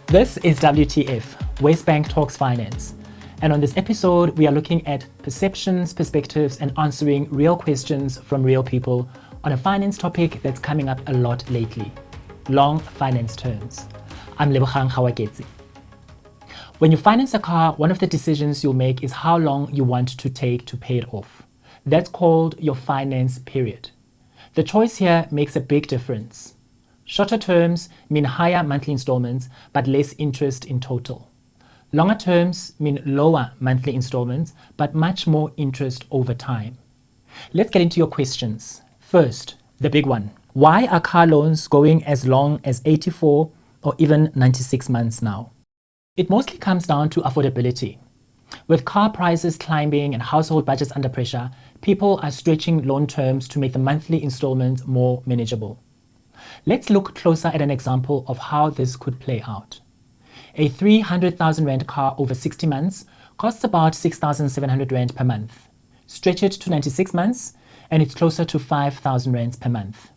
This is WTF, West Bank Talks Finance. And on this episode, we are looking at perceptions, perspectives, and answering real questions from real people on a finance topic that's coming up a lot lately, long finance terms. I'm Lebogang Hawaketsi. When you finance a car, one of the decisions you'll make is how long you want to take to pay it off. That's called your finance period. The choice here makes a big difference. Shorter terms mean higher monthly installments, but less interest in total. Longer terms mean lower monthly installments, but much more interest over time. Let's get into your questions. First, the big one. Why are car loans going as long as 84 or even 96 months now? It mostly comes down to affordability. With car prices climbing and household budgets under pressure, people are stretching loan terms to make the monthly installments more manageable. Let's look closer at an example of how this could play out. A 300,000 Rand car over 60 months costs about 6,700 Rand per month. Stretch it to 96 months and it's closer to 5,000 Rands per month.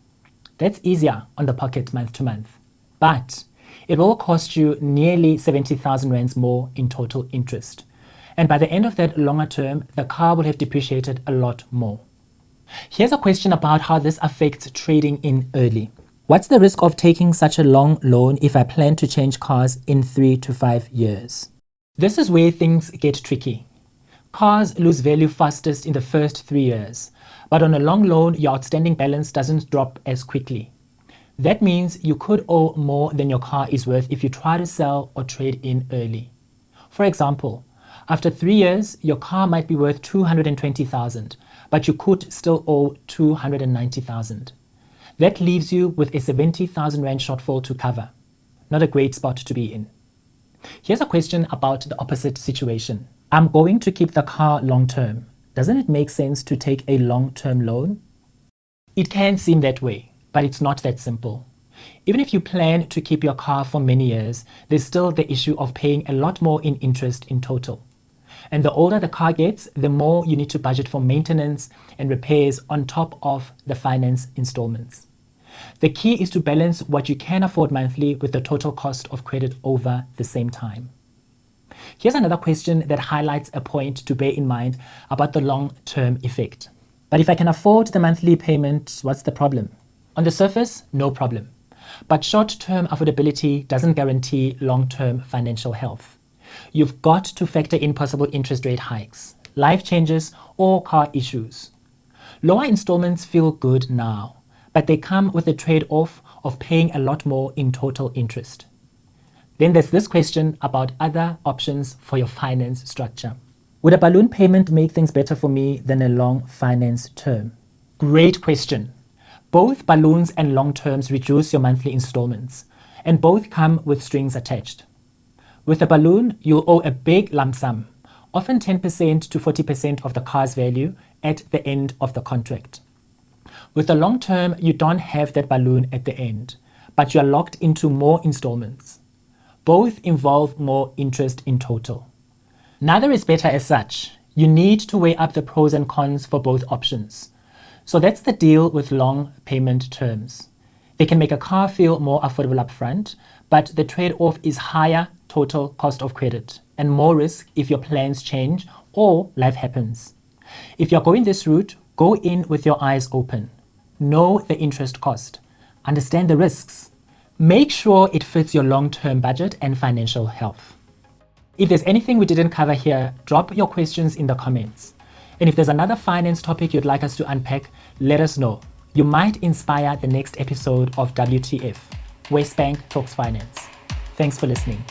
That's easier on the pocket month to month. But it will cost you nearly 70,000 Rands more in total interest. And by the end of that longer term, the car will have depreciated a lot more. Here's a question about how this affects trading in early. What's the risk of taking such a long loan if I plan to change cars in 3 to 5 years? This is where things get tricky. Cars lose value fastest in the first 3 years, but on a long loan, your outstanding balance doesn't drop as quickly. That means you could owe more than your car is worth if you try to sell or trade in early. For example, after 3 years, your car might be worth 220,000, but you could still owe 290,000. That leaves you with a 70,000 Rand shortfall to cover. Not a great spot to be in. Here's a question about the opposite situation. I'm going to keep the car long term. Doesn't it make sense to take a long-term loan? It can seem that way, but it's not that simple. Even if you plan to keep your car for many years, there's still the issue of paying a lot more in interest in total. And the older the car gets, the more you need to budget for maintenance and repairs on top of the finance installments. The key is to balance what you can afford monthly with the total cost of credit over the same time. Here's another question that highlights a point to bear in mind about the long-term effect. But if I can afford the monthly payment, what's the problem? On the surface, no problem. But short-term affordability doesn't guarantee long-term financial health. You've got to factor in possible interest rate hikes, life changes, or car issues. Lower installments feel good now, but they come with the trade-off of paying a lot more in total interest. Then there's this question about other options for your finance structure. Would a balloon payment make things better for me than a long finance term? Great question. Both balloons and long terms reduce your monthly installments, and both come with strings attached. With a balloon, you'll owe a big lump sum, often 10% to 40% of the car's value at the end of the contract. With a long term, you don't have that balloon at the end, but you're locked into more installments. Both involve more interest in total. Neither is better as such. You need to weigh up the pros and cons for both options. So that's the deal with long payment terms. They can make a car feel more affordable upfront, but the trade-off is higher total cost of credit and more risk if your plans change or life happens. If you're going this route, go in with your eyes open. Know the interest cost. Understand the risks. Make sure it fits your long-term budget and financial health. If there's anything we didn't cover here, drop your questions in the comments. And if there's another finance topic you'd like us to unpack, let us know. You might inspire the next episode of WTF, West Bank Talks Finance. Thanks for listening.